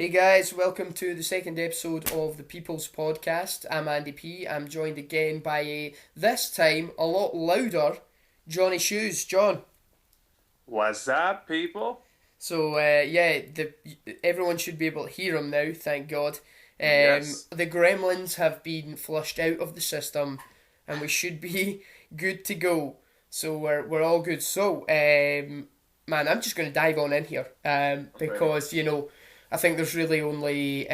Hey guys, welcome to the second episode of the People's Podcast. I'm Andy P. I'm joined again by this time a lot louder Johnny Shoez. John. What's up, people? So everyone should be able to hear him now. Thank God. Yes. The gremlins have been flushed out of the system, and we should be good to go. So we're all good. So man, I'm just going to dive on in here Okay. because I think there's really only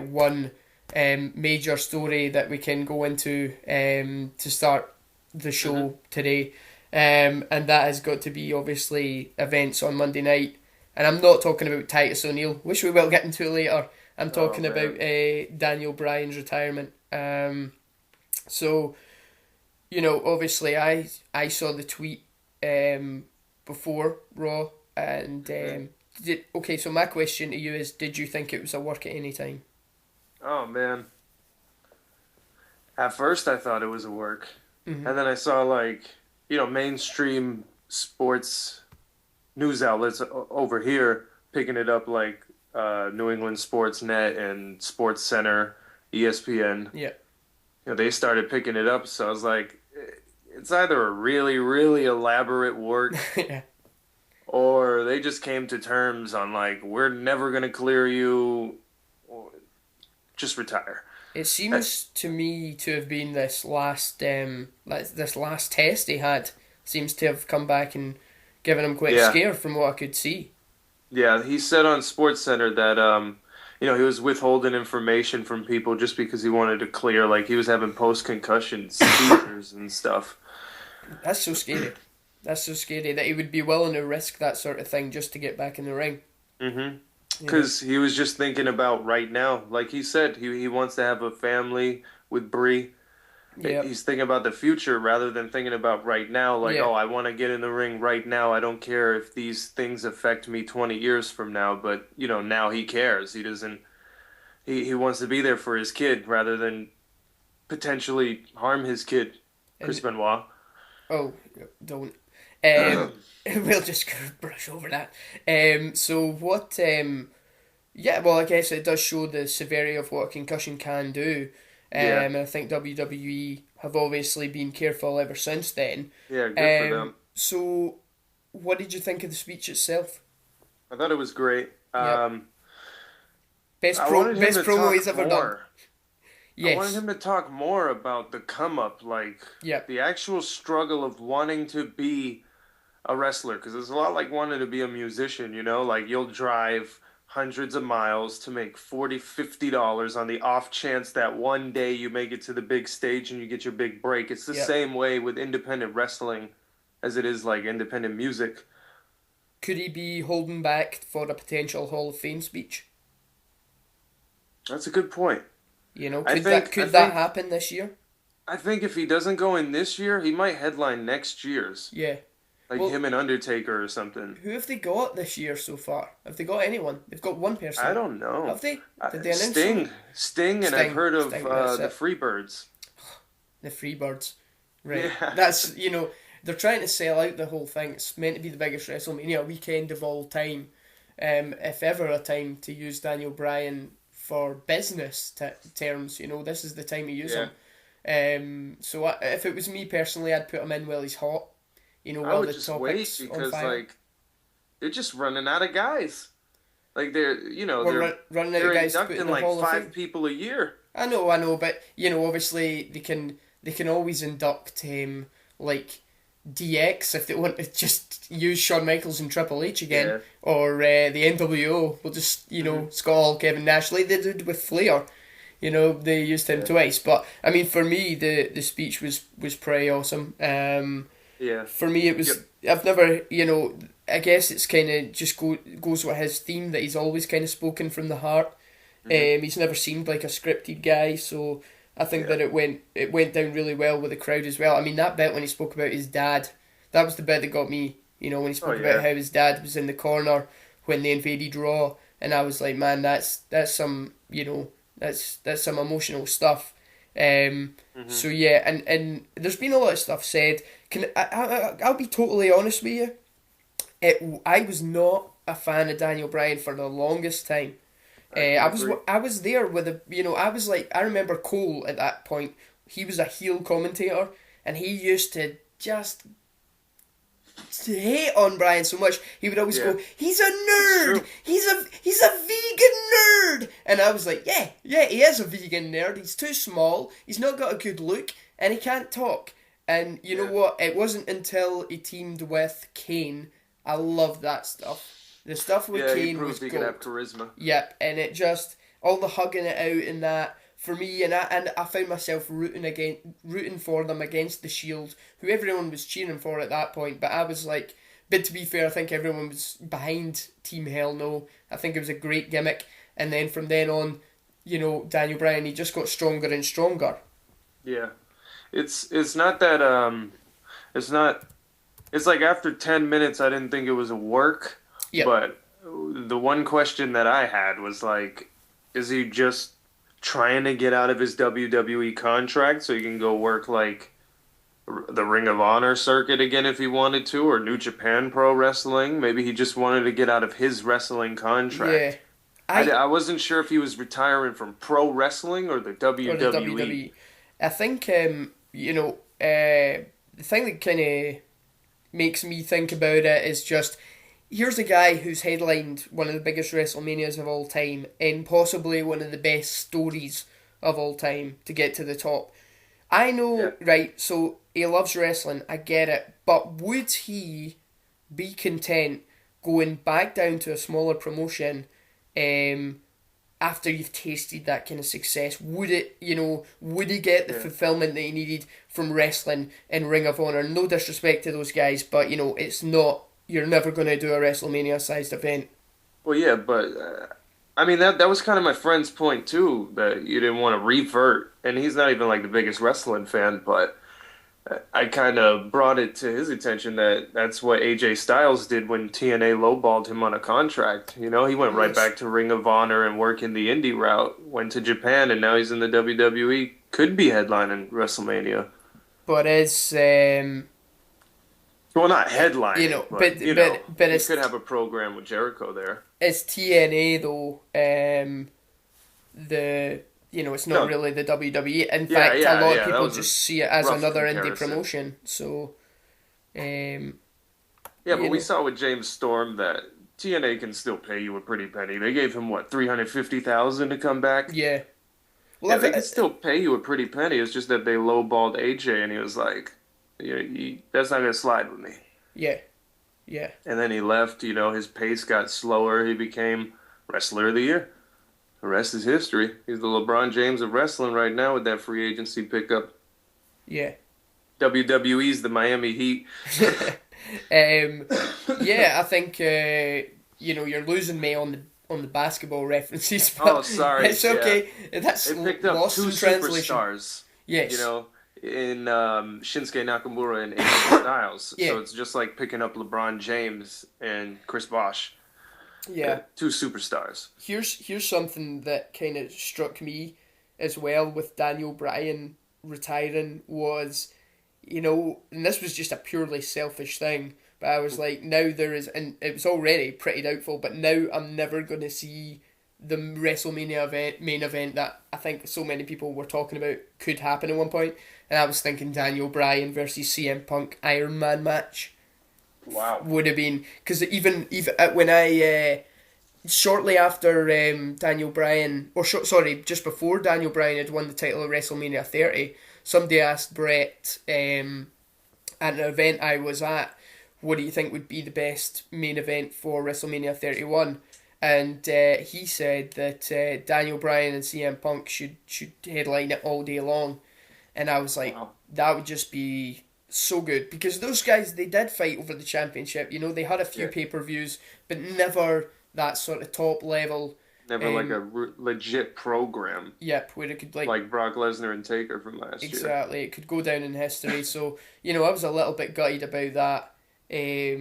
one major story that we can go into to start the hmm show today, and that has got to be obviously events on Monday night. And I'm not talking about Titus O'Neill, which we will get into later. I'm Oh talking about man. Daniel Bryan's retirement. So obviously I saw the tweet before Raw, and hmm okay. So my question to you is, did you think it was a work at any time? Oh man. At first I thought it was a work. Hmm. And then I saw mainstream sports news outlets over here picking it up like New England Sports Net and Sports Center, ESPN. Yeah. They started picking it up, so I was like, it's either a really, really elaborate work Yeah. or they just came to terms on like we're never gonna clear you, or just retire. It Uh, seems to me to have been this last test he had seems to have come back and given him quite a Yeah, scare from what I could see. yeah. He said on Sports Center that he was withholding information from people just because he wanted to clear. Like he was having post concussion seizures and stuff. That's so scary. That's so scary that he would be willing to risk that sort of thing just to get back in the ring. Mm-hmm. You know. Because he was just thinking about right now. Like he said, he wants to have a family with Bree. Yep. He's thinking about the future rather than thinking about right now. Like, Yeah. oh, I want to get in the ring right now. I don't care if these things affect me 20 years from now. But now he cares. He doesn't. He wants to be there for his kid rather than potentially harm his kid, Chris And Benoit. oh, don't. Um, we'll just brush over that. So what? Yeah, well, I guess it does show the severity of what a concussion can do. Yeah, And I think WWE have obviously been careful ever since then. yeah, good for them. So what did you think of the speech itself? I thought it was great. Yep, I wanted him best to promo talk he's ever done. more. I wanted Yes. him to talk more about the come up, like Yep. the actual struggle of wanting to be a wrestler. Because it's a lot like wanting to be a musician, Like you'll drive hundreds of miles to make $40, $50 on the off chance that one day you make it to the big stage and you get your big break. It's the Yep. same way with independent wrestling as it is like independent music. Could he be holding back for a potential Hall of Fame speech? That's a good point. You know, I could that think happen this year? I think if he doesn't go in this year, he might headline next year's. Yeah. Like Well, him and Undertaker or something. who have they got this year so far? Have they got anyone? They've got one I person. don't know. Have they? Did they announce Sting, someone? And I've heard of Sting. That's the it. Freebirds. The Freebirds. Right. Yeah, That's they're trying to sell out the whole thing. It's meant to be the biggest WrestleMania weekend of all time. If ever a time to use Daniel Bryan for business terms, this is the time to use yeah. him. So if it was me personally, I'd put him in while he's hot. I While would the just wait topic's on because fire. like they're just running out of guys. Like they're Running out of they're guys to put in inducting the like Hall of five Fame. people a year. I know, but obviously they can always induct like DX if they want to just use Shawn Michaels and Triple H again, Yeah. or the NWO will just hmm Scott Hall, Kevin Nash, like they did with Flair. They used him Yeah. twice, but I mean, for me, the speech was pretty awesome. Yeah. For me, it Yep. was. I've never, I guess it's kind of just goes with his theme that he's always kind of spoken from the heart. hmm He's never seemed like a scripted guy, so I think Yeah. that it went down really well with the crowd as well. I mean, that bit when he spoke about his dad, that was the bit that got me. When he Oh spoke about yeah. how his dad was in the corner when they invaded Raw, and I was like, man, that's some that's some emotional stuff. hmm So yeah, and there's been a lot of stuff said. I'll be totally honest with you. I was not a fan of Daniel Bryan for the longest time. I can agree. I was there with I was like, I remember Cole at that point. He was a heel commentator, and he used to just hate on Brian so much. He would always go, "He's a nerd. He's a vegan nerd." And I was like, "Yeah, he is a vegan nerd. He's too small. He's not got a good look, and he can't talk." And you know what? It wasn't until he teamed with Kane. I loved that stuff. The stuff with Kane was he could have charisma. Yep, and it just all the hugging it out and that for me, and I found myself rooting for them against the Shield, who everyone was cheering for at that point. But I was like, but to be fair, I think everyone was behind Team Hell No. I think it was a great gimmick, and then from then on, Daniel Bryan, he just got stronger and stronger. Yeah, it's not that it's like after 10 minutes, I didn't think it was a work. Yep. But the one question that I had was like, is he just trying to get out of his WWE contract so he can go work like the Ring of Honor circuit again if he wanted to, or New Japan Pro Wrestling? Maybe he just wanted to get out of his wrestling contract. Yeah. I wasn't sure if he was retiring from pro wrestling or the WWE. Or the WWE. I think, the thing that kind of makes me think about it is just, here's a guy who's headlined one of the biggest WrestleManias of all time and possibly one of the best stories of all time to get to the top. I know, right, so he loves wrestling, I get it, but would he be content going back down to a smaller promotion after you've tasted that kind of success? Would he get the fulfillment that he needed from wrestling and Ring of Honor? No disrespect to those guys, but, it's not, you're never going to do a WrestleMania-sized event. Well, yeah, but, I mean, that was kind of my friend's point, too, that you didn't want to revert, and he's not even, like, the biggest wrestling fan, but I kind of brought it to his attention that that's what AJ Styles did when TNA lowballed him on a contract. He went right back to Ring of Honor and working the indie route, went to Japan, and now he's in the WWE. Could be headlining WrestleMania. But it's... well, not headlining, but he could have a program with Jericho there. It's TNA, though. It's not really the WWE. In fact, a lot of people just see it as another indie promotion. So, but we saw with James Storm that TNA can still pay you a pretty penny. They gave him $350,000 to come back. Yeah. Well, they can still pay you a pretty penny. It's just that they lowballed AJ, and he was like, "That's not gonna slide with me." Yeah. Yeah. And then he left. His pace got slower. He became Wrestler of the Year. The rest is history. He's the LeBron James of wrestling right now with that free agency pickup. Yeah. WWE's the Miami Heat. I think you're losing me on the basketball references. But sorry. It's okay. Yeah. That's it picked up lost two in translation. Superstars. Yes. In Shinsuke Nakamura and AJ Styles. Yeah. So it's just like picking up LeBron James and Chris Bosh. Yeah. Two superstars. Here's something that kind of struck me as well with Daniel Bryan retiring was, and this was just a purely selfish thing, but I was like, now there is, and it was already pretty doubtful, but now I'm never going to see the WrestleMania main event that I think so many people were talking about could happen at one point, and I was thinking Daniel Bryan versus CM Punk Iron Man match. Wow. Would have been, because even when I shortly after Daniel Bryan, just before Daniel Bryan had won the title of WrestleMania 30, somebody asked Brett at an event I was at, what do you think would be the best main event for WrestleMania 31? And he said that Daniel Bryan and CM Punk should headline it all day long, and I was like, that would just be so good, because those guys, they did fight over the championship. They had a few pay-per-views, but never that sort of top level. Never like a legit program. Yep, where it could like Brock Lesnar and Taker from last year. Exactly, it could go down in history. So I was a little bit gutted about that. I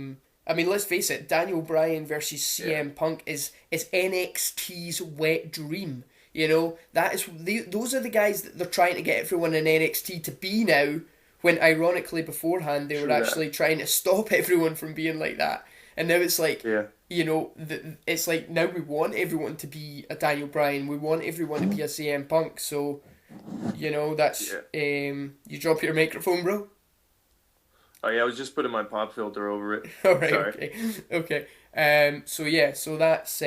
mean, let's face it, Daniel Bryan versus CM Punk is NXT's wet dream. Those are the guys that they're trying to get everyone in NXT to be now. When ironically beforehand they were actually trying to stop everyone from being like that. And now it's like, Yeah. it's like now we want everyone to be a Daniel Bryan. We want everyone to be a CM Punk. So, that's you drop your microphone, bro. Oh yeah, I was just putting my pop filter over it. All right. Sorry. Okay. So that's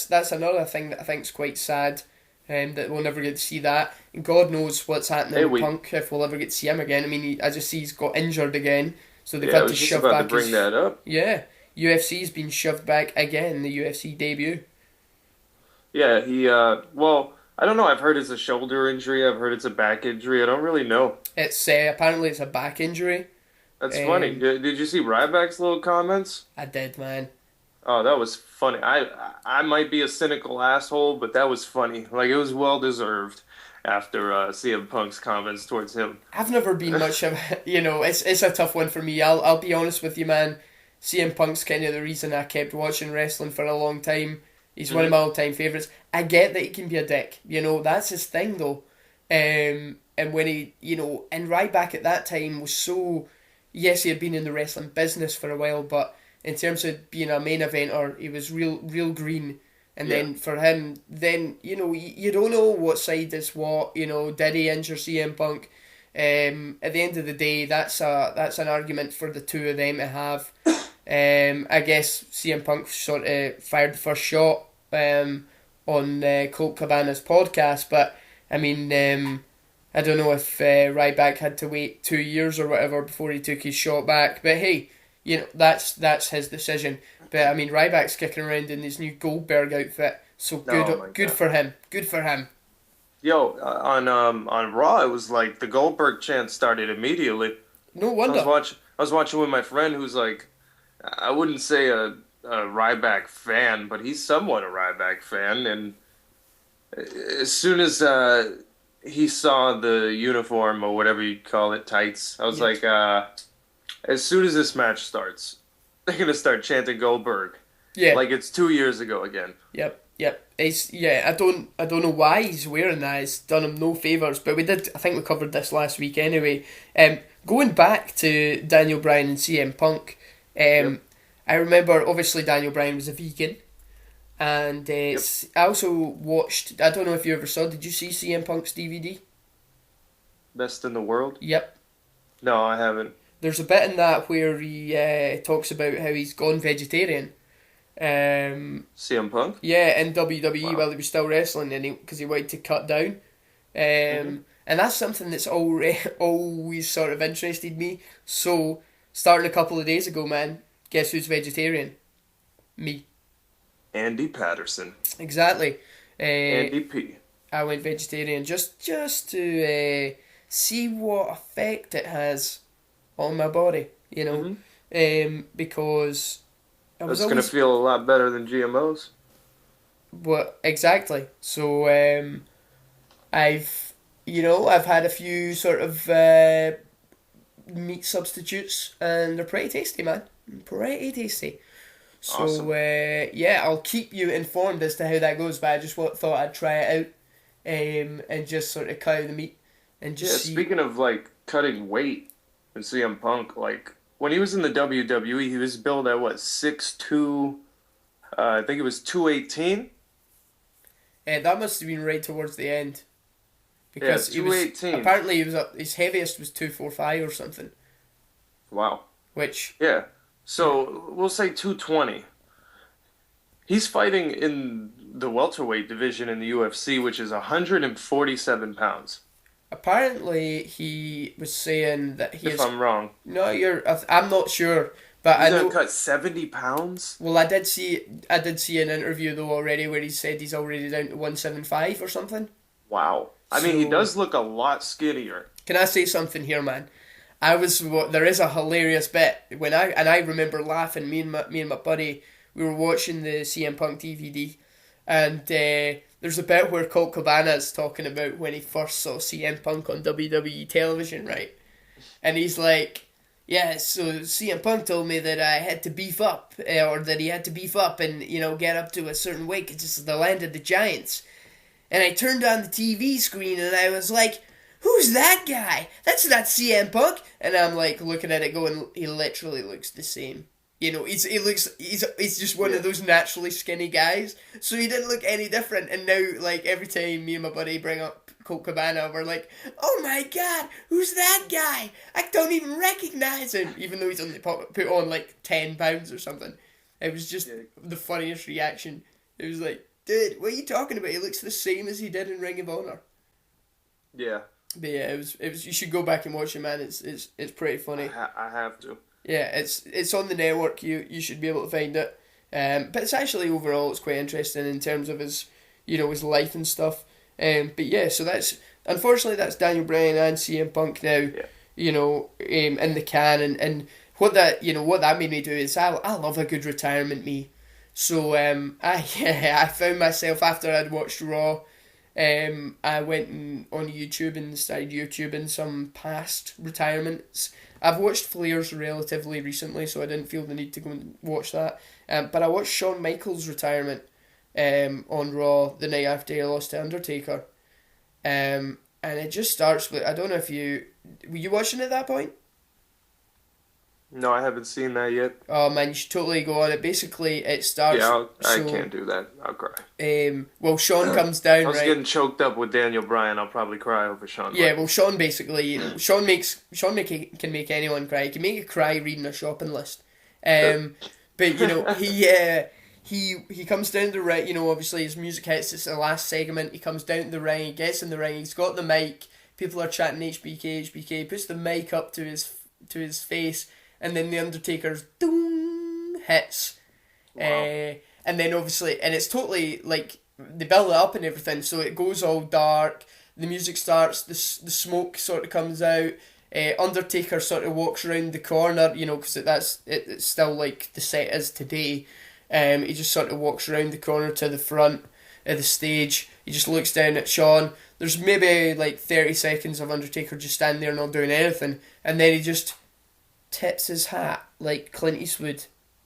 that's another thing that I think's quite sad. That we'll never get to see that. And God knows what's happening with Punk, if we'll ever get to see him again. I mean, I just see he's got injured again, so they've had I was to just shove about back to bring that up. Yeah, UFC's been shoved back again. The UFC debut. Yeah, well, I don't know. I've heard it's a shoulder injury. I've heard it's a back injury. I don't really know. It's apparently it's a back injury. That's funny. Did you see Ryback's little comments? I did, man. Oh, that was funny. I might be a cynical asshole, but that was funny. Like, it was well deserved after CM Punk's comments towards him. I've never been much of it's a tough one for me. I'll be honest with you, man. CM Punk's kind of the reason I kept watching wrestling for a long time. He's one of my all-time favourites. I get that he can be a dick. That's his thing, though. And when he, and Ryback at that time was so... Yes, he had been in the wrestling business for a while, but in terms of being a main eventer, he was real green. And then for him, you don't know what side is what. Did he injure CM Punk? At the end of the day, that's an argument for the two of them to have. I guess CM Punk sort of fired the first shot on Colt Cabana's podcast, but I mean, I don't know if Ryback had to wait 2 years or whatever before he took his shot back. But hey, that's his decision. But I mean, Ryback's kicking around in his new Goldberg outfit, so good for him. Good for him. Yo, on Raw, it was like the Goldberg chant started immediately. No wonder. I was watching with my friend who's like, I wouldn't say a Ryback fan, but he's somewhat a Ryback fan. And as soon as he saw the uniform or whatever you call it, tights, I was like, as soon as this match starts, they're gonna start chanting Goldberg. Yeah, like it's 2 years ago again. Yep. I don't know why he's wearing that. It's done him no favours. But I think we covered this last week anyway. Going back to Daniel Bryan and CM Punk, I remember obviously Daniel Bryan was a vegan, and I also watched. I don't know if you ever saw. Did you see CM Punk's DVD? Best in the World? Yep. No, I haven't. There's a bit in that where he talks about how he's gone vegetarian. CM Punk? Yeah, in WWE while he was still wrestling, and because he wanted to cut down. And that's something that's always sort of interested me. So, starting a couple of days ago, man, guess who's vegetarian? Me. Andy Patterson. Exactly. Andy P. I went vegetarian just to see what effect it has on my body, because it's going to feel a lot better than GMOs. Well, exactly. So I've had a few sort of meat substitutes, and they're pretty tasty, man. Pretty tasty. So awesome. I'll keep you informed as to how that goes. But I just thought I'd try it out, and just sort of cut out the meat and just see. Speaking of like cutting weight and CM Punk, like when he was in the WWE, he was billed at what 6'2", I think it was 218. That must have been right towards the end. Because 218. Apparently he was his heaviest was 245 or something. Wow. Which so we'll say 220. He's fighting in the welterweight division in the UFC, which is 147 pounds. Apparently he was saying that if I'm wrong. No, I'm not sure. But he's gonna cut 70 pounds? Well, I did see an interview though already where he said he's already down to 175 or something. Wow. I mean, he does look a lot skinnier. Can I say something here, man? There is a hilarious bit when I remember laughing. Me and my buddy, we were watching the CM Punk DVD, and there's a bit where Colt Cabana's talking about when he first saw CM Punk on WWE television, right? And he's like, yeah, so CM Punk told me that I had to beef up, or that he had to beef up and, get up to a certain weight, 'cause it's the land of the giants. And I turned on the TV screen and I was like, who's that guy? That's not CM Punk. And I'm like looking at it going, he literally looks the same. You know, he's just one of Yeah. those naturally skinny guys. So he didn't look any different. And now, like, every time me and my buddy bring up Colt Cabana, we're like, oh my god, who's that guy? I don't even recognize him. Even though he's only put on like 10 pounds or something. It was just Yeah. the funniest reaction. It was like, dude, what are you talking about? He looks the same as he did in Ring of Honor. Yeah. But yeah, it was. You should go back and watch it, man. It's pretty funny. I have to. Yeah, it's on the network. You should be able to find it. But it's actually overall it's quite interesting in terms of his his life and stuff. But yeah, so that's unfortunately that's Daniel Bryan and CM Punk now. Yeah. In the can and what that made me do is I love a good retirement me. So I found myself after I'd watched Raw. I went on YouTube and started YouTubing some past retirements. I've watched Flair's relatively recently, so I didn't feel the need to go and watch that. But I watched Shawn Michaels' retirement on Raw the night after he lost to Undertaker. And it just starts with, I don't know if were you watching at that point? No, I haven't seen that yet. Oh man, you should totally go on it. Basically, it starts. Yeah, I can't do that. I'll cry. Well, Sean comes down. I was right? getting choked up with Daniel Bryan. I'll probably cry over Shawn. Yeah, well, Sean basically, Sean can make anyone cry. He can make you cry reading a shopping list. But he comes down the ring. Obviously his music hits. It's the last segment. He comes down to the ring. He gets in the ring. He's got the mic. People are chanting HBK, HBK. He puts the mic up to his face. And then the Undertaker's doom hits, Wow. and then obviously, and it's totally like they build it up and everything, so it goes all dark. The music starts, the smoke sort of comes out. Undertaker sort of walks around the corner, because it's still like the set is today. He just sort of walks around the corner to the front of the stage. He just looks down at Shawn. There's maybe like 30 seconds of Undertaker just standing there not doing anything, and then he just tips his hat like Clint Eastwood.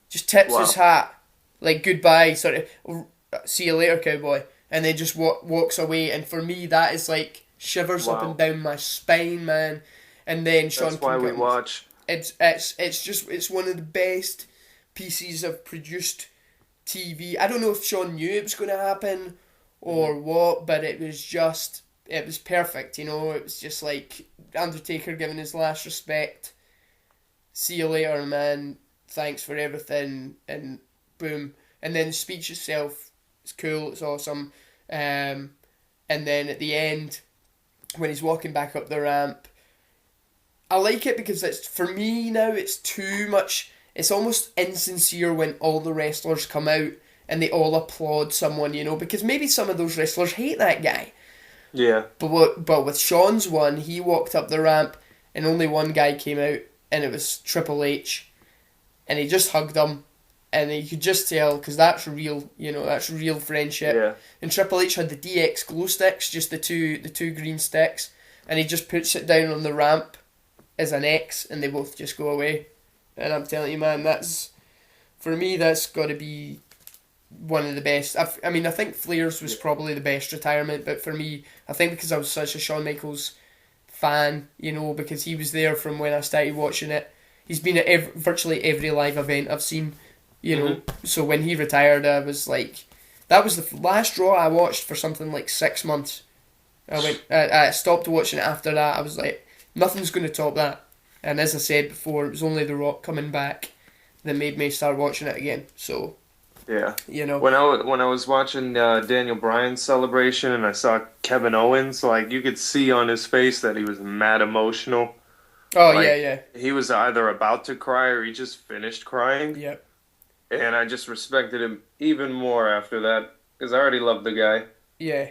Just tips his hat like goodbye, sort of see you later, cowboy, and then just walks away. And for me, that is like shivers up and down my spine, man. And then Sean. That's why we watch. It's one of the best pieces of produced TV. I don't know if Sean knew it was going to happen or what, but it was perfect. It was just like Undertaker giving his last respect. See you later, man. Thanks for everything, and boom. And then the speech itself is cool. It's awesome. And then at the end, when he's walking back up the ramp, I like it because for me now it's too much. It's almost insincere when all the wrestlers come out and they all applaud someone, because maybe some of those wrestlers hate that guy. Yeah. But with Sean's one, he walked up the ramp and only one guy came out. And it was Triple H, and he just hugged him, and you could just tell because that's real, that's real friendship. Yeah. And Triple H had the DX glow sticks, just the two green sticks, and he just puts it down on the ramp as an X, and they both just go away. And I'm telling you, man, for me that's got to be one of the best. I think Flair's was probably the best retirement, but for me, I think because I was such a Shawn Michaels fan, because he was there from when I started watching it. He's been at virtually every live event I've seen, So when he retired, I was like, that was the last Raw I watched for something like 6 months. I stopped watching it after that. I was like, nothing's going to top that. And as I said before, it was only The Rock coming back that made me start watching it again. So, yeah, when I was watching Daniel Bryan's celebration and I saw Kevin Owens, like you could see on his face that he was mad emotional. Oh like, yeah. He was either about to cry or he just finished crying. Yep. And I just respected him even more after that because I already loved the guy. Yeah.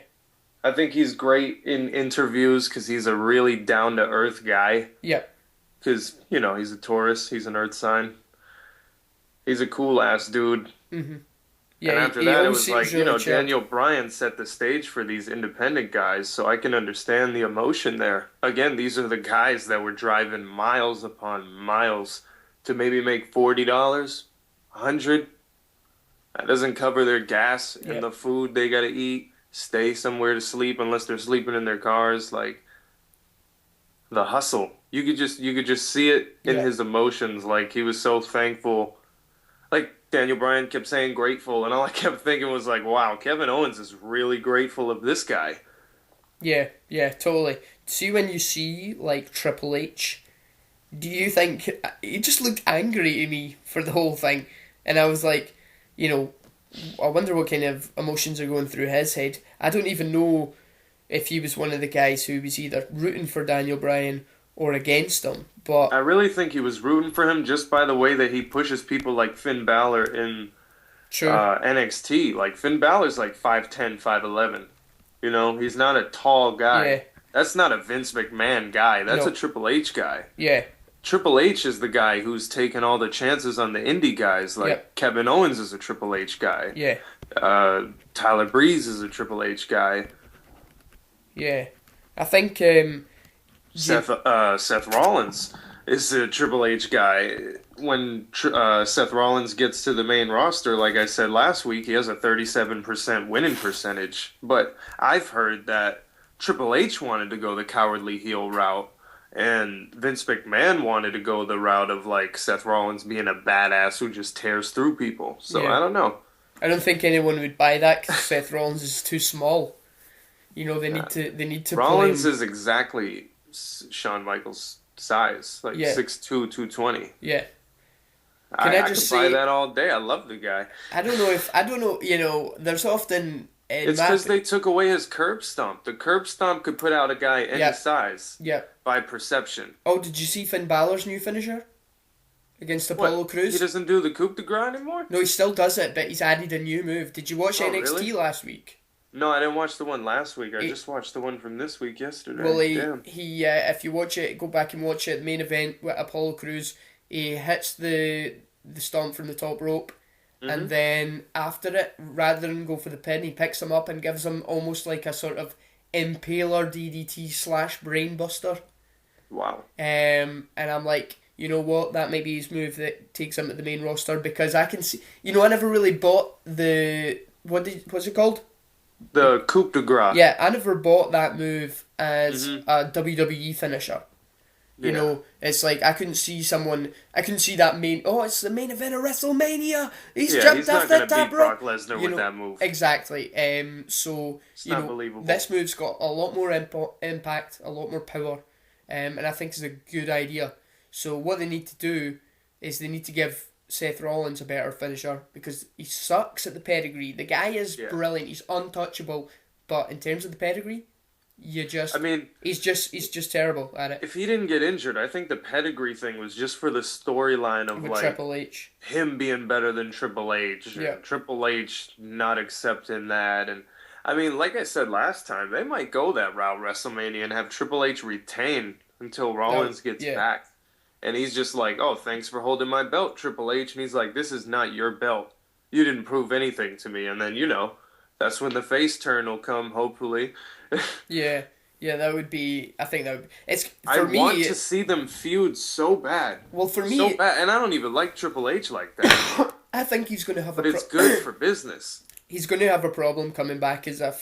I think he's great in interviews because he's a really down to earth guy. Yep. Because he's a Taurus, he's an Earth sign. He's a cool ass dude. Mm-hmm. Yeah, and after that, it was like, really Daniel Bryan set the stage for these independent guys, so I can understand the emotion there. Again, these are the guys that were driving miles upon miles to maybe make $40, $100. That doesn't cover their gas and the food they got to eat, stay somewhere to sleep unless they're sleeping in their cars. Like, the hustle. You could just see it in Yeah. his emotions. Like he was so thankful. Like Daniel Bryan kept saying grateful, and all I kept thinking was like, wow, Kevin Owens is really grateful of this guy. Yeah, yeah, totally. See, when you see like Triple H, do you think he just looked angry to me for the whole thing? And I was like, you know, I wonder what kind of emotions are going through his head. I don't even know if he was one of the guys who was either rooting for Daniel Bryan or against him. I But really think he was rooting for him just by the way that he pushes people like Finn Balor in true, NXT. Like Finn Balor's like 5'10", 5'11". You know, he's not a tall guy. yeah, That's not a Vince McMahon guy. That's a no, Triple H guy. yeah, Triple H is the guy who's taken all the chances on the indie guys. Like yep, Kevin Owens is a Triple H guy. yeah, Tyler Breeze is a Triple H guy. yeah. I think you, Seth Rollins is a Triple H guy. When Seth Rollins gets to the main roster, like I said last week, he has a 37% winning percentage. But I've heard that Triple H wanted to go the cowardly heel route, and Vince McMahon wanted to go the route of like Seth Rollins being a badass who just tears through people. So yeah. I don't know. I don't think anyone would buy that 'cause Seth Rollins is too small. You know, Uh, they need to play Rollins him. is exactly Shawn Michaels' size, like Yeah, 6'2", 220. yeah. Can I, I I just could buy say, that all day. I love the guy. I don't know. You know, there's often in It's my because they took away his curb stomp. The curb stomp could put out a guy any yeah, size yeah. by perception. Oh, did you see Finn Balor's new finisher against Apollo What? He Crews? doesn't do the coup de grace anymore? No, he still does it, but he's added a new move. Did you watch Oh, really? NXT last week? No, I didn't watch the one last week. I He, just watched the one from this week well, yesterday. Damn. if you watch it, go back and watch it. The main event with Apollo Crews, he hits the stomp from the top rope, and Mm-hmm. then after it, rather than go for the pin, he picks him up and gives him almost like a sort of impaler DDT slash brainbuster. Wow. And I'm like, you know what? That might be his move that takes him to the main roster because I can see. You know, I never really bought the what's it called? The coup de grace. Yeah, I never bought that move as Mm-hmm. a WWE finisher. You Yeah. know, it's like I couldn't see that main. Oh, it's the main event of WrestleMania. He's Yeah, jumped he's off not the gonna top beat rope. Brock Lesnar You with know, that move. exactly. So It's you not know, believable. this move's got a lot more impact, a lot more power, and I think it's a good idea. So what they need to do is they need to give Seth Rollins a better finisher because he sucks at the pedigree. The guy is Yeah. brilliant. He's untouchable, but in terms of the pedigree, you I just mean, he's just terrible at it. if he didn't get injured, I think the pedigree thing was just for the storyline of With like Triple H. him being better than Triple H Yeah. and Triple H not accepting that. And I mean, like I said last time, they might go that route WrestleMania and have Triple H retain until No, Rollins gets yeah. back. And he's just like, oh, thanks for holding my belt, Triple H. And he's like, this is not your belt. You didn't prove anything to me. And then, that's when the face turn will come, hopefully. Yeah. Yeah, that would be I think that would it's I for want me to see them feud so bad. well for So me bad. And I don't even like Triple H like that. I think he's going to have But it's good for business. he's going to have a problem coming back as a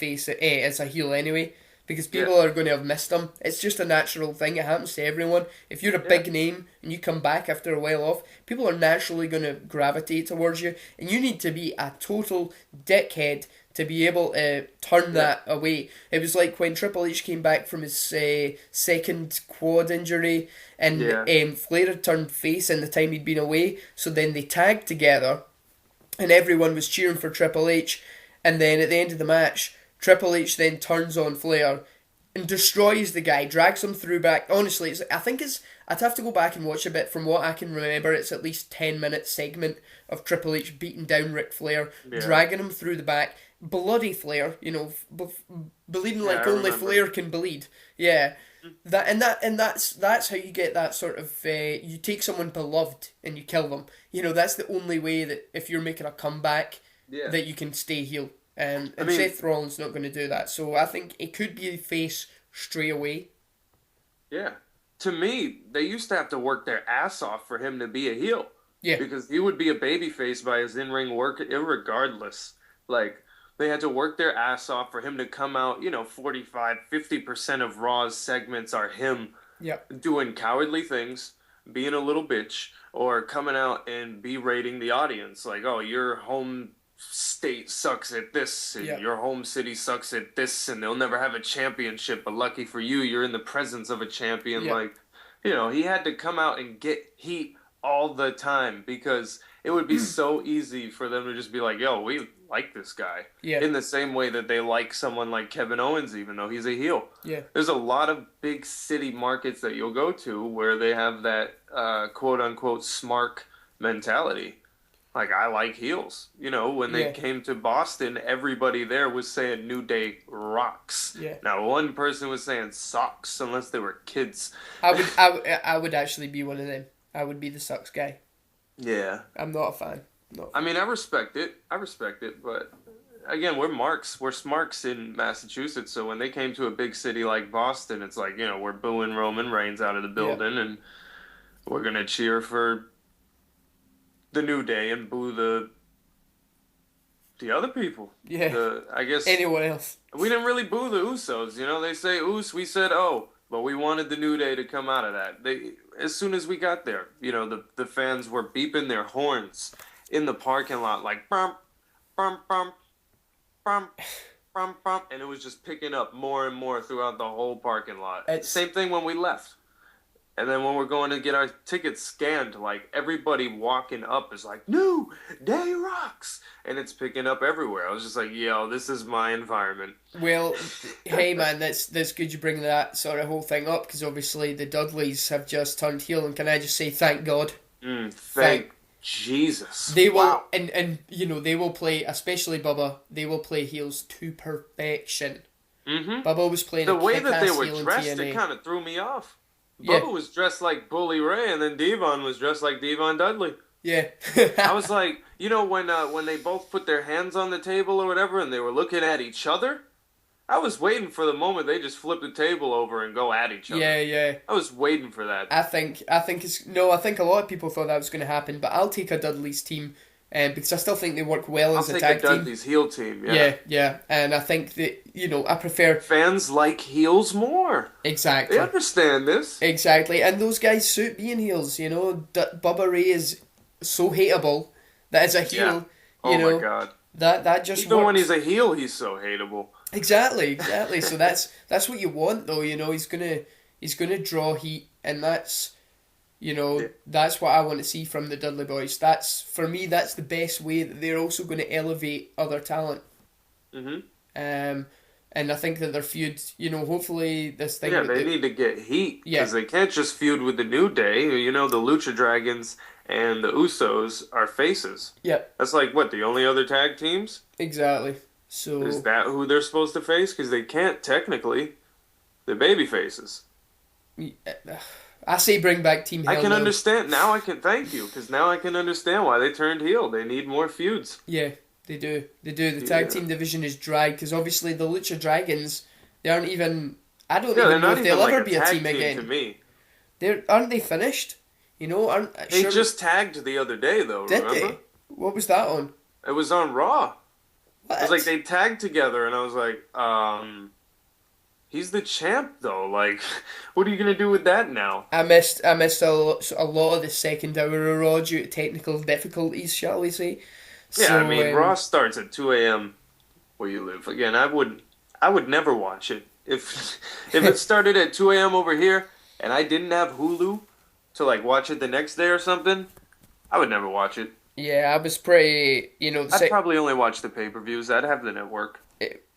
as a heel anyway because Yeah. people are going to have missed him. It's just a natural thing. It happens to everyone. If you're a Yeah. big name and you come back after a while off, people are naturally going to gravitate towards you, and you need to be a total dickhead to be able to turn Yeah. that away. It was like when Triple H came back from his second quad injury, and Yeah. Flair had turned face in the time he'd been away. So then they tagged together and everyone was cheering for Triple H. And then at the end of the match, Triple H then turns on Flair and destroys the guy, drags him through back. Honestly, I'd have to go back and watch a bit. From what I can remember, it's at least 10 minute segment of Triple H beating down Ric Flair, Yeah. dragging him through the back, bloody Flair. You know, bleeding Yeah, like I only remember. Flair can bleed. Yeah. That's how you get that sort of you take someone beloved and you kill them. You know, that's the only way that if you're making a comeback Yeah. that you can stay heel. And I mean- Seth Rollins not going to do that. So I think it could be face straight away. Yeah. To me, they used to have to work their ass off for him to be a heel. Yeah. Because he would be a babyface by his in-ring work irregardless. Like, they had to work their ass off for him to come out, 45, 50% of Raw's segments are him Yep. doing cowardly things, being a little bitch, or coming out and berating the audience like, "Oh, your home state sucks at this, and Yep. your home city sucks at this, and they'll never have a championship. But lucky for you, you're in the presence of a champion." Yep. Like, he had to come out and get heat all the time because it would be so easy for them to just be like, "Yo, we like this guy." Yeah. In the same way that they like someone like Kevin Owens, even though he's a heel. Yeah. There's a lot of big city markets that you'll go to where they have that quote unquote smart mentality. Like, I like heels. When they Yeah. came to Boston, everybody there was saying New Day rocks. Yeah. Now, one person was saying socks, unless they were kids. I would actually be one of them. I would be the sucks guy. Yeah. I'm not a fan. No. I mean, I respect it. But again, we're marks. We're smarks in Massachusetts. So when they came to a big city like Boston, it's like, we're booing Roman Reigns out of the building, and we're going to cheer for the New Day and boo the other people. Yeah. I guess Anyone else? we didn't really boo the Usos. They say Us, we said oh, but we wanted the New Day to come out of that. As soon as we got there, the fans were beeping their horns in the parking lot like bump, bump, bump, bump, bump, bump, and it was just picking up more and more throughout the whole parking lot. Same thing when we left. And then when we're going to get our tickets scanned, like, everybody walking up is like, New Day rocks! And it's picking up everywhere. I was just like, yo, this is my environment. Well, hey man, that's good you bring that sort of whole thing up, because obviously the Dudleys have just turned heel, and can I just say thank God? Thank Jesus. They will, wow. and they will play, especially Bubba, they will play heels to perfection. Mm-hmm. Bubba was playing the a way that they kick-ass were heel in dressed, TNA. it kind of threw me off. Yeah. Bubba was dressed like Bully Ray, and then Devon was dressed like Devon Dudley. Yeah. I was like, when they both put their hands on the table or whatever, and they were looking at each other, I was waiting for the moment they just flip the table over and go at each other. Yeah. I was waiting for that. I think I think a lot of people thought that was going to happen, but I'll take a Dudley's team, because I still think they work well as a tag team. I'll take a Dudley's heel team. Yeah. Yeah, and I think that I prefer fans like heels more. Exactly. They understand this. Exactly, and those guys suit being heels. Bubba Ray is so hateable that as a heel, my god, that just even works. when he's a heel, he's so hateable. Exactly. So that's what you want, though. He's gonna draw heat, and that's that's what I want to see from the Dudley Boys. For me, that's the best way that they're also going to elevate other talent. Mm-hmm. And I think that their feud, hopefully this thing. Yeah, they need to get heat because they can't just feud with the New Day. The Lucha Dragons and the Usos are faces. Yep. That's like what, the only other tag teams? Exactly. So is that who they're supposed to face? Because they can't technically. They're baby faces. I say bring back Team Hell. I can understand now. Thank you, because now I can understand why they turned heel. They need more feuds. Yeah, they do. The tag team division is dry because obviously the Lucha Dragons, they aren't even. I don't even know if they'll ever be a team again. To me, aren't they finished? They just tagged the other day though. Did remember? they? What was that on? It was on Raw. What? It was like they tagged together, and I was like, he's the champ though. Like, what are you gonna do with that now? I missed a lot of the second hour of Raw due to technical difficulties, shall we say? Yeah, so, I mean, Raw starts at 2 a.m. where you live. Again, I would never watch it if it started at 2 a.m. over here, and I didn't have Hulu to like watch it the next day or something. I would never watch it. Yeah, I was pretty. I'd probably only watch the pay-per-views. I'd have the network.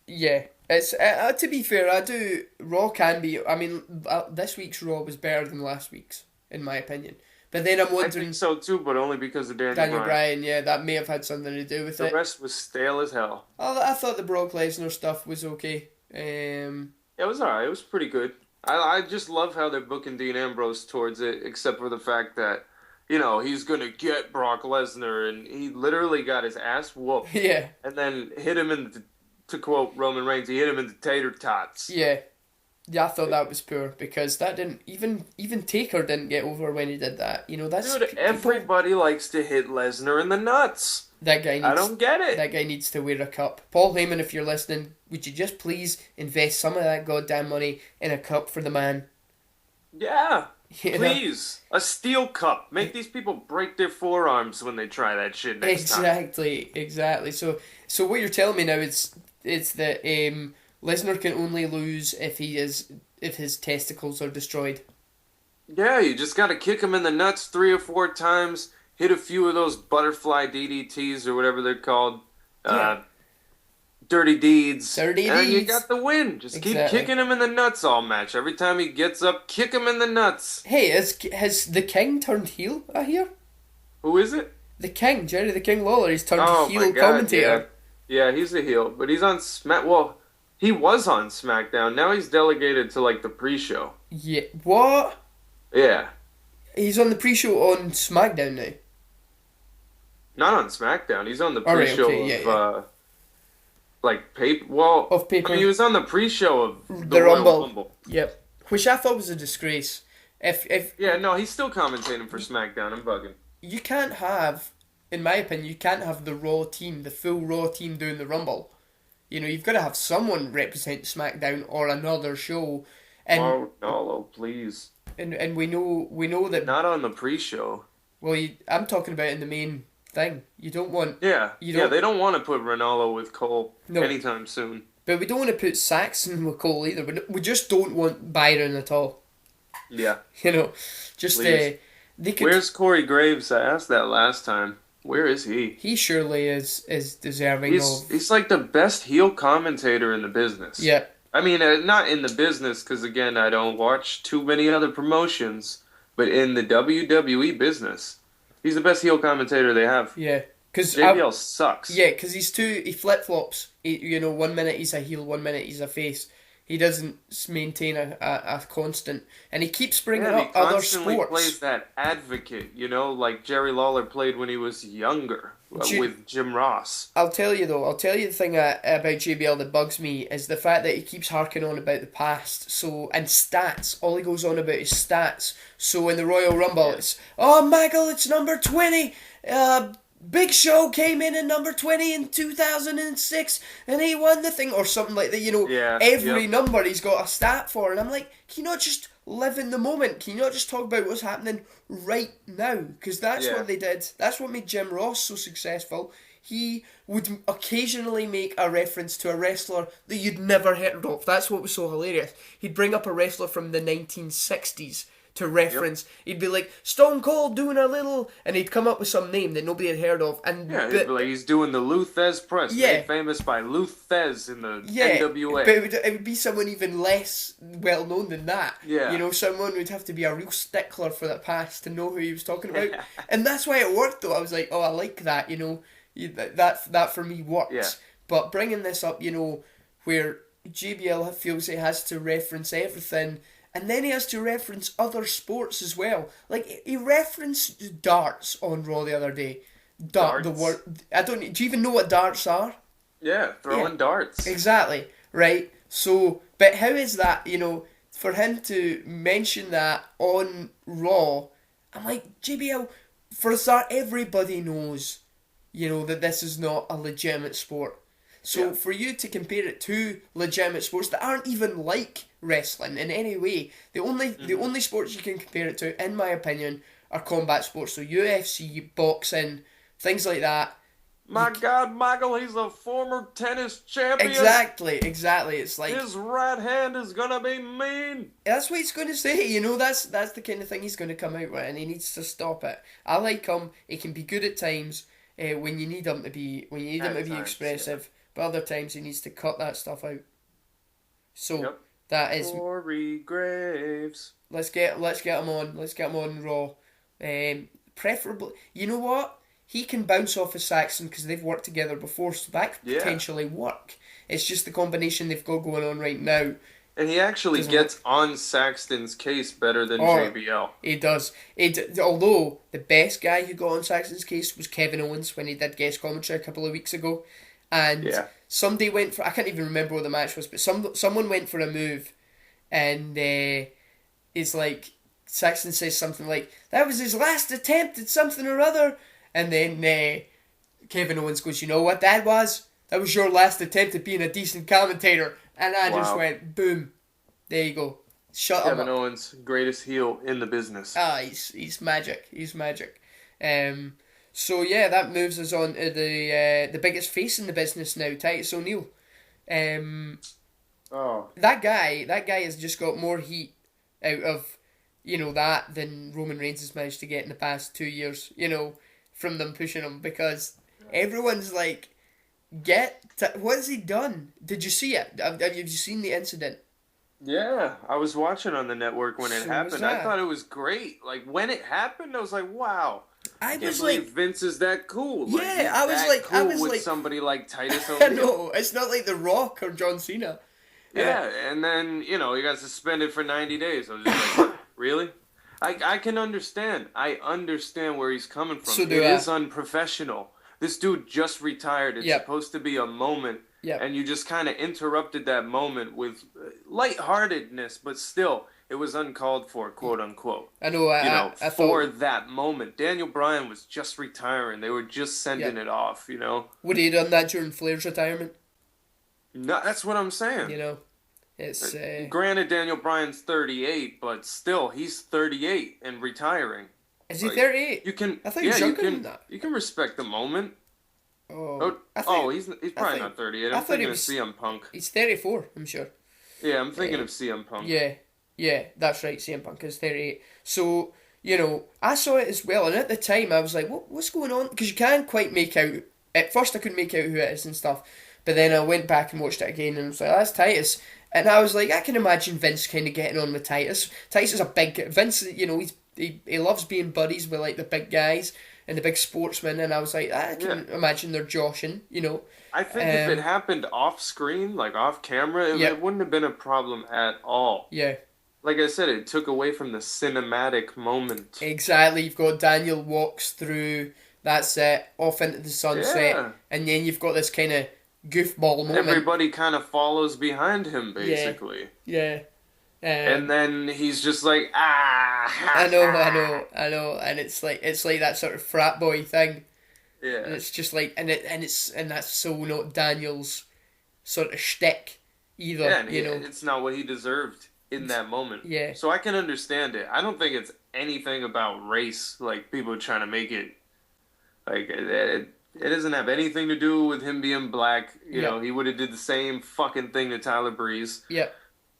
Yeah. It's to be fair, I do. Raw can be. I mean, this week's Raw was better than last week's, in my opinion. But then I'm wondering. I think so too, but only because of Daniel Bryan. Yeah, that may have had something to do with it. The rest was stale as hell. I thought the Brock Lesnar stuff was okay. It was alright. It was pretty good. I just love how they're booking Dean Ambrose towards it, except for the fact that he's gonna get Brock Lesnar, and he literally got his ass whooped. Yeah. And then hit him to quote Roman Reigns, he hit him in the tater tots. Yeah. Yeah, I thought that was poor because that didn't even Taker didn't get over when he did that. That's dude. Everybody likes to hit Lesnar in the nuts. That guy. I don't get it. That guy needs to wear a cup. Paul Heyman, if you're listening, would you just please invest some of that goddamn money in a cup for the man? Yeah, You know? please. A steel cup. Make these people break their forearms when they try that shit next time. Exactly, exactly. So what you're telling me now is it's that Lesnar can only lose if his testicles are destroyed. Yeah, you just gotta kick him in the nuts 3 or 4 times, hit a few of those butterfly DDTs or whatever they're called, Yeah, uh, dirty deeds, dirty and you deeds. got the win. Just keep Exactly. kicking him in the nuts all match. Every time he gets up, kick him in the nuts. Hey, has the King turned heel? I hear Who is it? the King, Jerry the King Lawler. He's turned Oh my heel God, yeah. commentator. Yeah, he's a heel, but he's on Smack. Well, he was on SmackDown. Now he's delegated to like the pre-show. Yeah. What? Yeah. He's on the pre-show on SmackDown now. Not on SmackDown. He's on the All right. pre-show Okay. Yeah. of Yeah. like paper. Well, Of I mean, he paper. was on the pre-show of the The Royal Rumble. Rumble. Yep. Which I thought was a disgrace. If Yeah, no, he's still commentating for SmackDown. I'm bugging. you can't have, in my opinion, you can't have the Raw team, the full Raw team doing the Rumble. You know, you've got to have someone represent SmackDown or another show, and Oh, no, please. and we know that. Not on the pre-show. Well, I'm talking about in the main thing. You don't want Yeah, you yeah, don't they don't want to put Ronaldo with Cole No. anytime soon. but we don't want to put Saxon with Cole either. We just don't want Byron at all. Yeah. You know, just Please. they could. Where's Corey Graves? I asked that last time. Where is he? He surely is deserving of. He's like the best heel commentator in the business. Yeah. I mean, not in the business, because again, I don't watch too many other promotions, but in the WWE business, he's the best heel commentator they have. Yeah, because JBL sucks. yeah, because he flip flops. You know, 1 minute he's a heel, 1 minute he's a face. He doesn't maintain a constant, and he keeps bringing Yeah, he up other constantly sports. plays that advocate, like Jerry Lawler played when he was younger Ju- with Jim Ross. I'll tell you the thing about JBL that bugs me is the fact that he keeps harking on about the past. So, and stats, all he goes on about is stats. So in the Royal Rumble, it's, oh Michael, it's number 20. Big Show came in number 20 in 2006 and he won the thing, or something like that. You know, Yeah, every yep. number he's got a stat for, and I'm like, can you not just live in the moment? Can you not just talk about what's happening right now? Because that's Yeah. what they did. That's what made Jim Ross so successful. He would occasionally make a reference to a wrestler that you'd never heard of. That's what was so hilarious. He'd bring up a wrestler from the 1960s to reference. He'd be like, Stone Cold doing a little, and he'd come up with some name that nobody had heard of. And Yeah, but, he's doing the Lou Thez press, Yeah. made famous by Lou Thez in the yeah, NWA. but it would be someone even less well known than that. Yeah. You know, someone would have to be a real stickler for the past to know who he was talking about. And that's why it worked though. I was like, oh, I like that, you know. That for me works. Yeah. But bringing this up, you know, where JBL feels he has to reference everything, and then he has to reference other sports as well. Like, he referenced darts on Raw the other day. Darts? The word. Do you even know what darts are? Yeah, throwing darts. Exactly, right? So, but how is that, you know, for him to mention that on Raw, I'm like, JBL, for a start, everybody knows, you know, that this is not a legitimate sport. So Yeah. for you to compare it to legitimate sports that aren't even like wrestling in any way, the only sports you can compare it to, in my opinion, are combat sports. So UFC, boxing, things like that. My God, Michael, he's a former tennis champion. Exactly. It's like, His right hand is gonna be mean. that's what he's going to say, you know, that's the kind of thing he's going to come out with, and he needs to stop it. I like him. He can be good at times when you need him to be At times, expressive, but other times he needs to cut that stuff out. So Yep. that is, Corey Graves. let's get him on. Let's get him on Raw. Preferably, you know what? He can bounce off of Saxon because they've worked together before, so that could Yeah. potentially work. It's just the combination they've got going on right now. And he actually Doesn't gets on Saxton's case better than Oh. JBL. He does. Although the best guy who got on Saxon's case was Kevin Owens when he did guest commentary a couple of weeks ago, and Yeah. somebody went for, I can't even remember what the match was, but someone went for a move, and it's like Saxon says something like, that was his last attempt at something or other, and then Kevin Owens goes, you know what that was? That was your last attempt at being a decent commentator. And I just Wow. went, boom. There you go. Shut him Kevin up. Owens, greatest heel in the business. Ah, he's magic. He's magic. So yeah, that moves us on to the biggest face in the business now, Titus O'Neil. Um, Oh, that guy has just got more heat out of that than Roman Reigns has managed to get in the past 2 years. From them pushing him because everyone's like, what has he done? Did you see it? Have you seen the incident? yeah. I was watching on the network when it So was happened. I thought that. it was great. Like when it happened, I was like, wow. I Can't was believe like, Vince is that cool. Like yeah, he's that I cool was with like, somebody like Titus I O'Neil. know it's not like The Rock or John Cena. Uh, Yeah, and then, he got suspended for 90 days. I was just like, really? I can understand. I understand where he's coming from. so do It I. is unprofessional. This dude just retired. It's Yep, supposed to be a moment, yep. and you just kind of interrupted that moment with lightheartedness, but still, it was uncalled for, quote unquote. I know. I For thought, that moment. Daniel Bryan was just retiring. They were just sending yep. it off. Would he have done that during Flair's retirement? No, that's what I'm saying. You know, it's Granted, Daniel Bryan's 38, but still, he's 38 and retiring. is he Like 38? you can, I thought he yeah, was you younger than can, that. you can respect the moment. Oh, Oh, I oh, think he's I probably think not 38. I I'm thought he thinking of was. CM Punk. He's 34. I'm sure. Yeah, I'm thinking Uh, of CM Punk. yeah, yeah, that's right. CM Punk is 38. So I saw it as well, and at the time I was like, what's going on? Because you can't quite make out. At first, I couldn't make out who it is and stuff, but then I went back and watched it again, and I was like, that's Titus. And I was like, I can imagine Vince kind of getting on with Titus. Titus is a big Vince. He loves being buddies with like the big guys and the big sportsmen. And I was like, I Yeah, can imagine they're joshing. I think if it Um, happened off screen, like off camera, it yep, wouldn't have been a problem at all. yeah, Like I said, it took away from the cinematic moment. exactly. You've got Daniel walks through. That's it, off into the sunset, Yeah. and then you've got this kind of goofball moment. Everybody kind of follows behind him, Yeah, basically. yeah. And Um, then he's just like, ah, I ha, know, I know, ha. I know, and it's like that sort of frat boy thing, and Yeah. it's just like, and that's so not Daniel's sort of shtick Yeah, either, and it's not what he deserved in that moment. Yeah, So I can understand it. I don't think it's anything about race, like people trying to make it, like, it doesn't have anything to do with him being black. yeah, He would have did the same fucking thing to Tyler Breeze. yeah.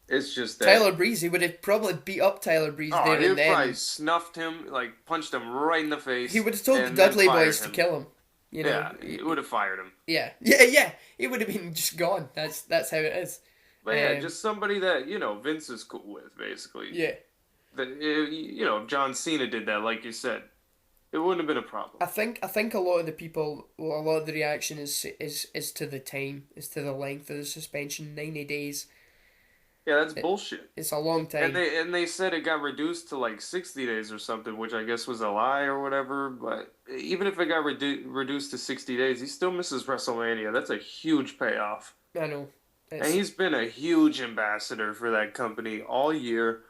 It's just that. Tyler Breeze, he would have probably beat up Tyler Breeze Oh, there he and probably then. snuffed him, like punched him right in the He face, would have told the and then Dudley fired boys to him. kill him. Yeah, he would have fired him. Yeah, yeah, yeah. He would have been just gone. That's how it is. But yeah, Um, just somebody that Vince is cool with, basically. yeah. That if John Cena did that, like you said, it wouldn't have been a problem. I think a lot of the people, well, a lot of the reaction is to the time, is to the length of the suspension. 90 days. Yeah, that's It, bullshit. it's a long And time. they said it got reduced to like 60 days or something, which I guess was a lie or whatever. But even if it got reduced to 60 days, he still misses WrestleMania. That's a huge payoff. I know. And It's he's been a huge ambassador for that company all year.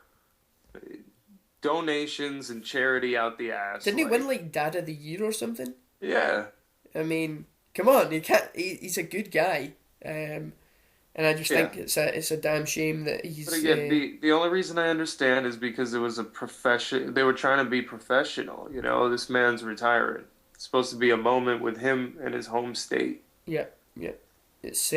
Donations and charity out the ass. didn't he win Like, like Dad of the Year or something? yeah. I mean, come on, you can't. He's a good guy. And I just Yeah. think it's a damn shame that But he's. again, the only reason I understand is because it was a profession. They were trying to be professional. This man's retiring. It's supposed to be a moment with him in his home state. Yeah, yeah. It's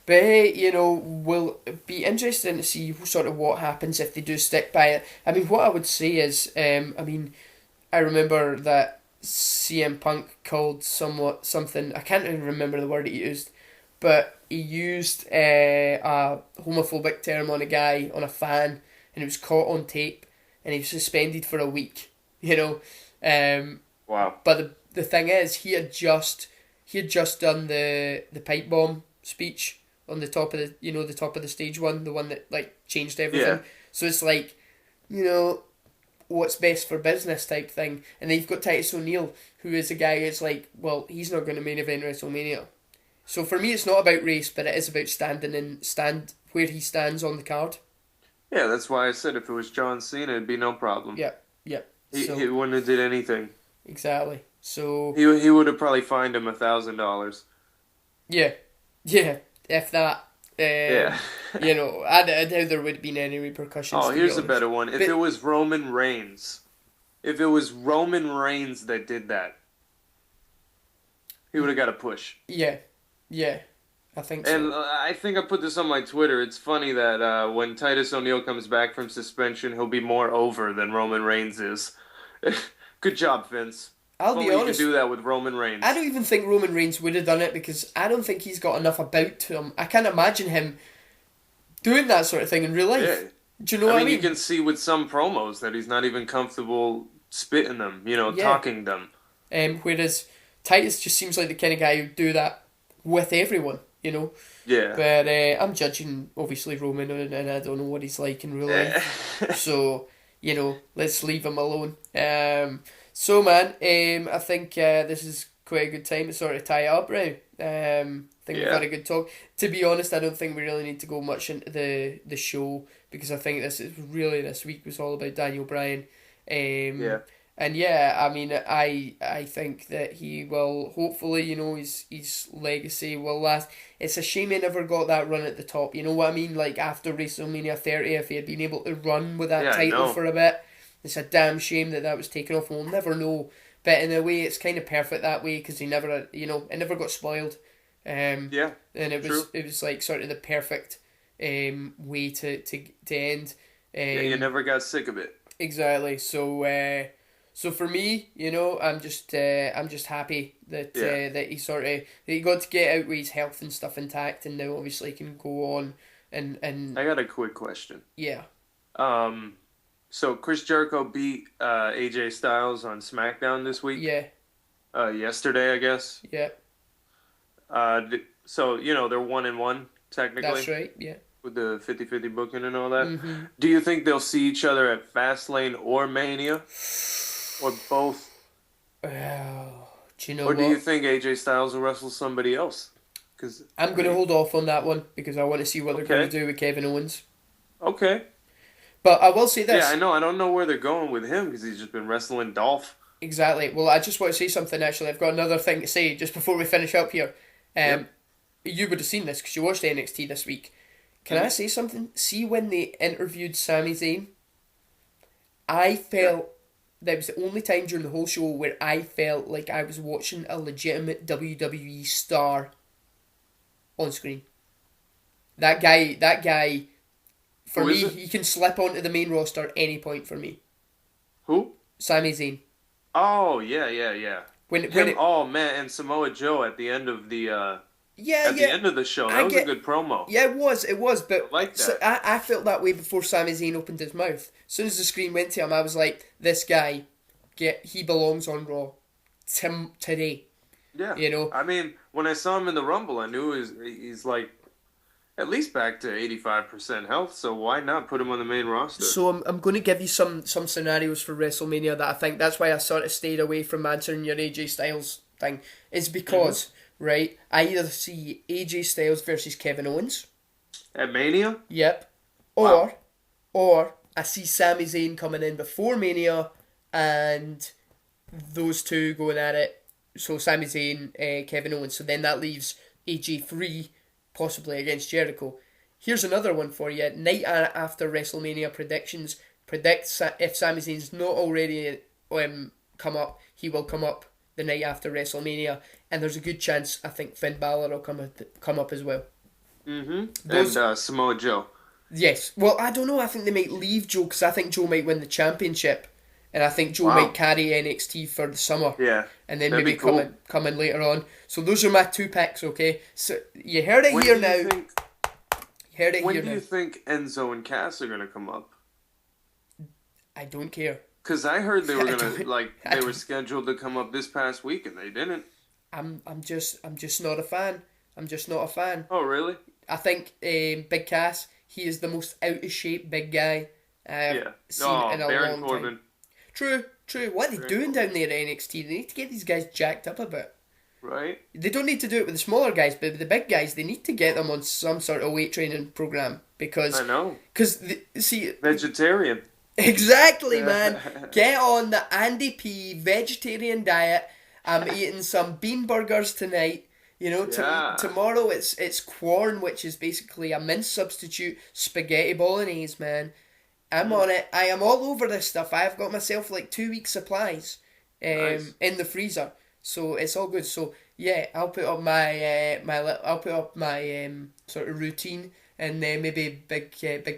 but hey, will be interesting to see sort of what happens if they do stick by it. I mean, what I would say is, I remember that CM Punk called something. I can't even remember the word he used, but he used a homophobic term on a guy, on a fan, and it was caught on tape, and he was suspended for a week. Wow. But the thing is, he had just done the pipe bomb speech on the top of the top of the stage one, the one that like changed everything. Yeah. So it's like, what's best for business type thing. And then you've got Titus O'Neil, who is a guy who's like, well, he's not going to main event WrestleMania. So for me, it's not about race, but it is about stand where he stands on the card. Yeah, that's why I said if it was John Cena, it'd be no problem. Yeah, yeah. He So wouldn't have did anything. exactly. So He would have probably fined him $1,000. yeah, yeah. If that, Yeah. I doubt there would have been any repercussions. Oh, To be here's a honest, better one. If but it was Roman Reigns, if it was Roman Reigns that did that, he would have got a push. yeah, yeah, I think And so. I think I put this on my Twitter. It's funny that when Titus O'Neil comes back from suspension, he'll be more over than Roman Reigns is. Good job, Vince. I'll If be only you could honest. do that with Roman I Reigns. don't even think Roman Reigns would have done it because I don't think he's got enough about to him. I can't imagine him doing that sort of thing in real Yeah. life. Do you know I what I mean, you mean? can see with some promos that he's not even comfortable spitting them, Yeah. talking them. Whereas Titus just seems like the kind of guy who'd do that with everyone. Yeah. But I'm judging, obviously, Roman, and I don't know what he's like in real life. So, let's leave him alone. So, man, I think this is quite a good time to sort of tie it up, right? I think we've Yeah. had a good talk. To be honest, I don't think we really need to go much into the show because I think this week was all about Daniel Bryan. Yeah. And yeah, I mean, I think that he will hopefully, his legacy will last. It's a shame he never got that run at the top. You know what I mean? Like after WrestleMania 30, if he had been able to run with that Yeah, I title know. for a bit, it's a damn shame that was taken off, and we'll never know. But in a way, it's kind of perfect that way because he never, it never got spoiled. Yeah. And True. it was like sort of the perfect way to end. Yeah, you never got sick of it. Exactly. So for me, I'm just happy that Yeah. that he got to get out with his health and stuff intact, and now obviously can go on and I got a quick question. yeah, So Chris Jericho beat AJ Styles on SmackDown this week. yeah, Yesterday, I guess. yeah. So they're 1-1 technically That's right. Yeah. with the 50-50 booking and all that. Mm-hmm. Do you think they'll see each other at Fastlane or Mania, or both? Well, do you know Or do you what? think AJ Styles will wrestle somebody else? Because I'm going to hold off on that one because I want to see what they're going to do with Kevin Owens. Okay. But I will say this. Yeah, I know. I don't know where they're going with him because he's just been wrestling Dolph. Exactly. Well, I just want to say something, actually. I've got another thing to say just before we finish up here. Yep. You would have seen this because you watched NXT this week. Can I say something? See, when they interviewed Sami Zayn, I felt that was the only time during the whole show where I felt like I was watching a legitimate WWE star on screen. That guy, for Who is me, it? he can slip onto the main roster at any point for me. Who? Sami Zayn. Oh, yeah. When Him, it, oh man, and Samoa Joe at the end of the yeah, the end of the show. That was a good promo. Yeah, it was, but I like so that. I felt that way before Sami Zayn opened his mouth. As soon as the screen went to him, I was like, this guy, he belongs on Raw today. Yeah. You know? I mean, when I saw him in the Rumble, I knew he's like at least back to 85% health, so why not put him on the main roster? So I'm going to give you some scenarios for WrestleMania that I think that's why I sort of stayed away from answering your AJ Styles thing. Is because, right, I either see AJ Styles versus Kevin Owens. At Mania? Yep. Wow. Or I see Sami Zayn coming in before Mania and those two going at it. So Sami Zayn, Kevin Owens. So then that leaves AJ 3 possibly against Jericho. Here's another one for you. Night after WrestleMania predictions. Predict if Sami Zayn's not already come up, he will come up the night after WrestleMania. And there's a good chance I think Finn Balor will come up as well. Mm-hmm. And Samoa Joe. Yes. Well, I don't know. I think they might leave Joe because I think Joe might win the championship. And I think Joe might carry NXT for the summer. Yeah. And then that'd maybe be cool. come in later on. So those are my 2 picks, okay? So you heard it here now. When do you think Enzo and Cass are going to come up? I don't care. Because I heard they were going to, I they were don't- scheduled to come up this past week and they didn't. I'm just not a fan. I'm just not a fan. Oh, really? I think Big Cass, he is the most out of shape big guy Yeah. seen in a Baron long Corbin. time. True. What are they doing down there at NXT? They need to get these guys jacked up a bit. Right? They don't need to do it with the smaller guys, but with the big guys, they need to get them on some sort of weight training program because I know. see, Vegetarian. exactly, man. Get on the Andy P vegetarian diet. I'm eating some bean burgers tonight. You know, Yeah. tomorrow it's corn, which is basically a mince substitute spaghetti bolognese, man. I'm Mm, on it. I am all over this stuff. I've got myself like 2 weeks supplies nice. in the freezer, so it's all good. So yeah, I'll put up I'll put up my sort of routine, and then maybe Big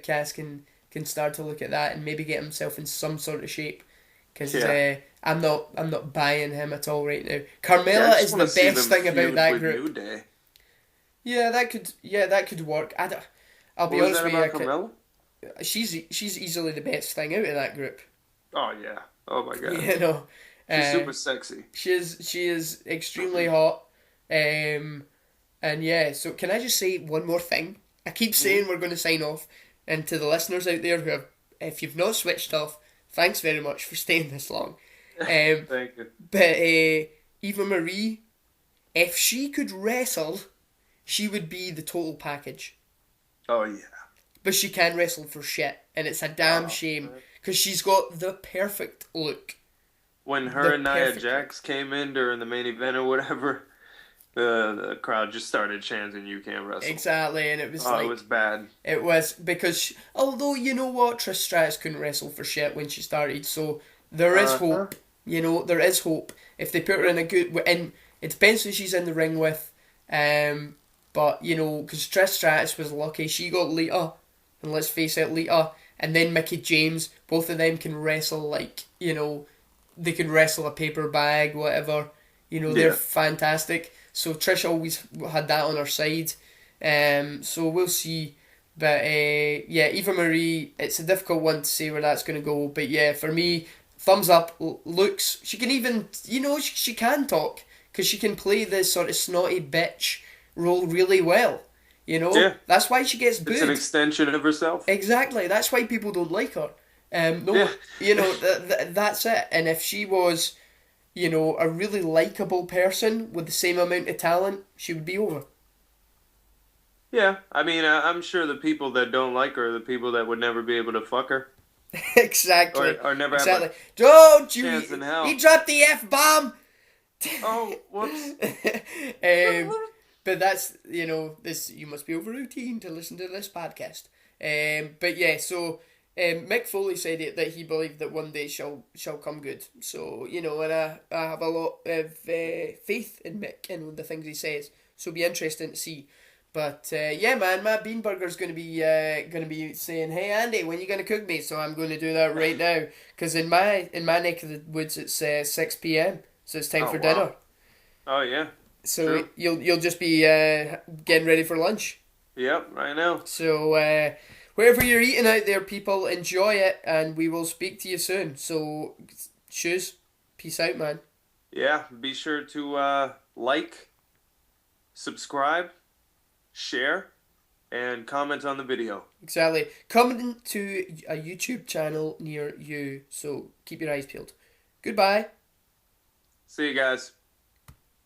Cass can start to look at that and maybe get himself in some sort of shape, because Yeah. I'm not buying him at all right now. Yeah, I Carmella just is want the to see best them thing about feud that with New group. Day. Yeah, that could work. I'll What be was honest that with you. about Carmella? She's easily the best thing out of that group. Oh yeah. Oh my God. You know, She's uh, super sexy. she is extremely hot. Um, and yeah, so can I just say one more thing? I keep Hmm? saying we're going to sign off, and to the listeners out there who have, if you've not switched off, thanks very much for staying this long. Um, Thank you. but Eva Marie, if she could wrestle, she would be the total package. Oh yeah. But she can wrestle for shit, and it's a damn Oh shame man. because she's got the perfect look. When her The and Nia perfect look. Jax came in during the main event or whatever, the crowd just started chanting, "You can't wrestle." Exactly, and it was Oh, it was like, bad. it was because, although you know what, Trish Stratus couldn't wrestle for shit when she started, so there is Uh-huh. hope. You know, there is hope if they put her in Yep. a good. And it depends who she's in the ring with. But you know, because Trish Stratus was lucky, she got Lita, and let's face it, Lita, and then Mickey James. Both of them can wrestle like, you know, they can wrestle a paper bag, whatever. You know, they're Yeah. fantastic. So Trish always had that on her side. So we'll see. But yeah, Eva Marie, it's a difficult one to say where that's going to go. But yeah, for me, thumbs up. Looks, she can even, you know, she can talk because she can play this sort of snotty bitch role really well. You know, Yeah. that's why she gets It's an booed. extension of herself. Exactly. That's why people don't like her. Yeah. No, you know, that's it. And if she was, you know, a really likable person with the same amount of talent, she would be over. Yeah. I mean, I'm sure the people that don't like her are the people that would never be able to fuck her Exactly. or never have a Exactly. Don't you? chance in He hell. dropped the F bomb! Oh, whoops. But that's, you know, this, you must be over 18 to listen to this podcast. But yeah, so Mick Foley said it, that he believed that one day shall come good. So, you know, and I have a lot of faith in Mick and the things he says. So it'll be interesting to see. But yeah, man, Matt Beanburger's gonna be saying, "Hey Andy, when you gonna cook me?" So I'm going to do that right now, because in my neck of the woods it's 6 p.m. So it's time Oh for wow. dinner. Oh yeah. So True. you'll just be getting ready for lunch. Yep. Right now. So wherever you're eating out there, people, enjoy it, and we will speak to you soon. So, Shoes, peace out, man. Yeah. Be sure to like, subscribe, share, and comment on the video. Exactly. Coming to a YouTube channel near you. So keep your eyes peeled. Goodbye. See you guys.